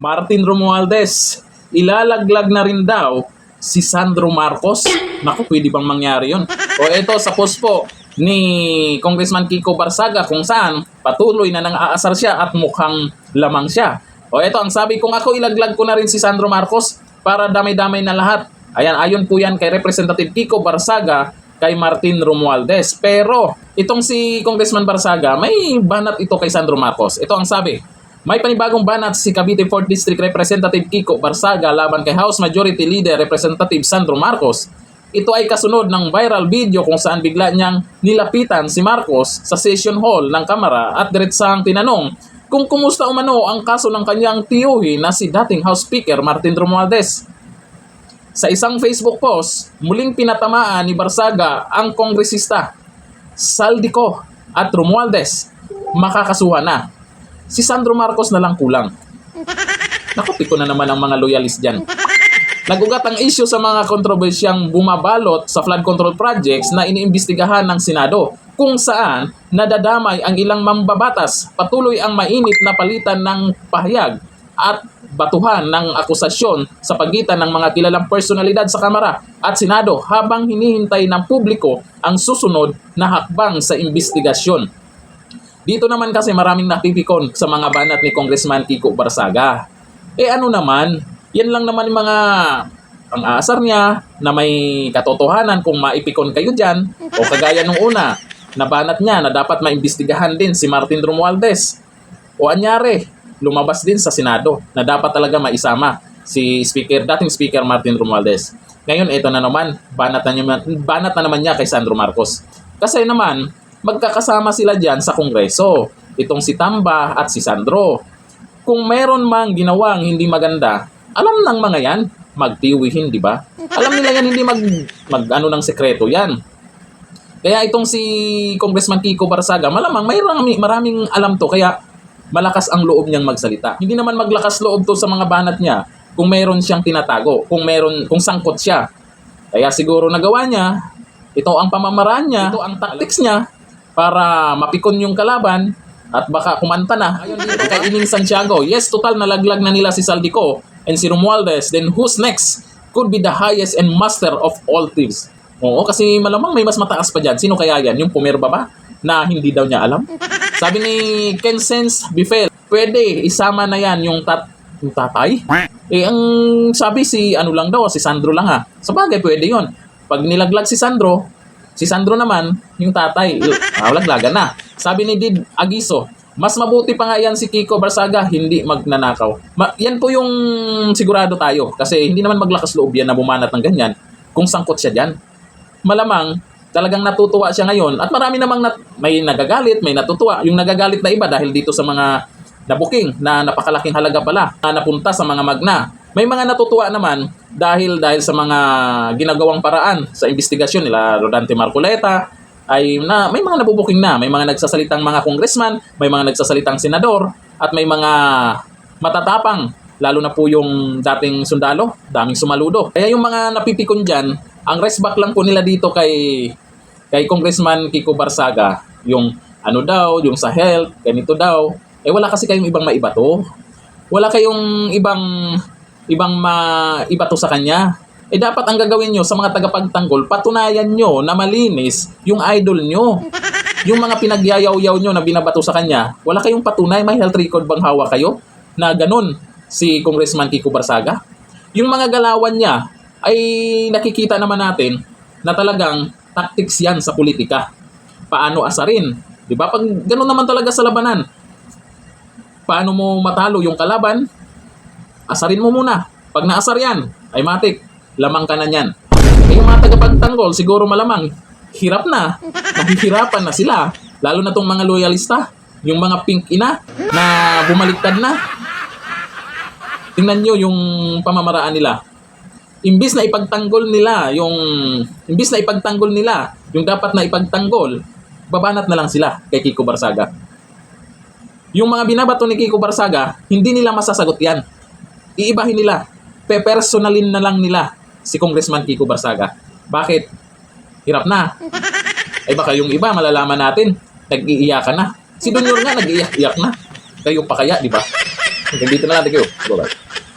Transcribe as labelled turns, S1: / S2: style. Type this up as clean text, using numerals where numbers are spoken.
S1: Martin Romualdez, ilalaglag na rin daw si Sandro Marcos. Naku, pwede bang mangyari yun? O ito sa post po ni Congressman Kiko Barsaga kung saan patuloy na nang-aasar siya at mukhang lamang siya. O ito ang sabi, kung ako ilaglag ko na rin si Sandro Marcos para damay-damay na lahat. Ayan, ayon po yan kay Representative Kiko Barsaga kay Martin Romualdez. Pero itong si Congressman Barsaga, may banat ito kay Sandro Marcos. Ito ang sabi, may panibagong banat si Cavite 4th District Representative Kiko Barsaga laban kay House Majority Leader Representative Sandro Marcos. Ito ay kasunod ng viral video kung saan bigla niyang nilapitan si Marcos sa session hall ng Kamara at diretsahang tinanong kung kumusta umano ang kaso ng kanyang tiyuhin na si dating House Speaker Martin Romualdez. Sa isang Facebook post, muling pinatamaan ni Barsaga ang kongresista Saldico at Romualdez. Makakasuhan na. Si Sandro Marcos na lang kulang. Nakapiko na naman ang mga loyalist dyan. Nagugat ang issue sa mga kontrobersyang bumabalot sa flood control projects na iniimbestigahan ng Senado, kung saan nadadamay ang ilang mambabatas. Patuloy ang mainit na palitan ng pahayag at batuhan ng akusasyon sa pagitan ng mga kilalang personalidad sa Kamara at Senado habang hinihintay ng publiko ang susunod na hakbang sa imbestigasyon. Dito naman kasi maraming napipikon sa mga banat ni Congressman Kiko Barsaga. Ano naman, yan lang naman yung mga pang-aasar niya na may katotohanan kung maipikon kayo dyan o kagaya nung una na banat niya na dapat maimbestigahan din si Martin Romualdez. O anyari, lumabas din sa Senado na dapat talaga maisama si dating Speaker Martin Romualdez. Ngayon, ito na naman, banat na naman niya kay Sandro Marcos. Kasi naman, magkakasama sila dyan sa Kongreso. Itong si Tamba at si Sandro. Kung meron mang ginawang hindi maganda, alam ng mga yan, magtiwihin, di ba? Alam nila yan, hindi mag ng sekreto yan. Kaya itong si Congressman Kiko Barsaga, malamang maraming alam to, kaya malakas ang loob niyang magsalita. Hindi naman maglakas loob to sa mga banat niya kung meron siyang tinatago, kung sangkot siya. Kaya siguro nagawa niya, ito ang pamamaraan niya, ito ang tactics niya, para mapikon yung kalaban at baka kumanta na. Ayon dito kay Ining Santiago, yes, total nalaglag na nila si Saldico and si Romualdez, then who's next could be the highest and master of all thieves. Oo, kasi malamang may mas mataas pa dyan. Sino kaya yan? Yung pumirba ba? Na hindi daw niya alam? Sabi ni Ken Sense Bifel, pwede, isama na yan yung tatay. Ang sabi si Sandro lang ha. Sabagay, pwede yon. Pag nilaglag si Sandro naman, yung tatay, laglagan na. Sabi ni Did Agiso, mas mabuti pa nga yan si Kiko Barsaga, hindi magnanakaw. Yan po yung sigurado tayo. Kasi hindi naman maglakas loob yan na bumanat ng ganyan kung sangkot siya dyan. Malamang, talagang natutuwa siya ngayon. At marami namang may nagagalit, may natutuwa. Yung nagagalit na iba dahil dito sa mga nabuking na napakalaking halaga pala na napunta sa mga magna. May mga natutuwa naman dahil sa mga ginagawang paraan sa investigasyon nila Rodante Marcoleta ay may mga nabubuking na, may mga nagsasalitang mga congressman, may mga nagsasalitang senador at may mga matatapang, lalo na po yung dating sundalo, daming sumaludo. Kaya yung mga napipikon dyan, ang restback lang po nila dito kay Congressman Kiko Barsaga, yung yung sa health, ganito daw. Wala kasi kayong ibang maibato. Wala kayong ibang maibato sa kanya. Dapat ang gagawin nyo sa mga tagapagtanggol, patunayan nyo na malinis yung idol nyo. Yung mga pinagyayaw-yaw nyo na binabato sa kanya, wala kayong patunay, may health record bang hawak kayo? Na ganun si Congressman Kiko Barsaga. Yung mga galawan niya ay nakikita naman natin na talagang tactics yan sa politika. Paano asarin? Diba? Pag ganun naman talaga sa labanan, paano mo matalo yung kalaban? Asarin mo muna. Pag naasar yan, ay matik, lamang ka na yan. Yung mga tagapagtanggol, siguro malamang, hirap na. Nahihirapan na sila. Lalo na tong mga loyalista. Yung mga pink ina na bumaliktad na. Tingnan nyo yung pamamaraan nila. Imbis na ipagtanggol nila yung dapat na ipagtanggol, babanat na lang sila kay Kiko Barsaga. Yung mga binabato ni Kiko Barsaga, hindi nila masasagot yan. Iibahin nila. Pepersonalin na lang nila si Congressman Kiko Barsaga. Bakit? Hirap na. Baka yung iba, malalaman natin, nag-iiyakan na. Si Donyor nga, nag-iiyak-iyak na. Kayo pa kaya, di ba? Hanggang dito na lang. Thank you. Bye-bye.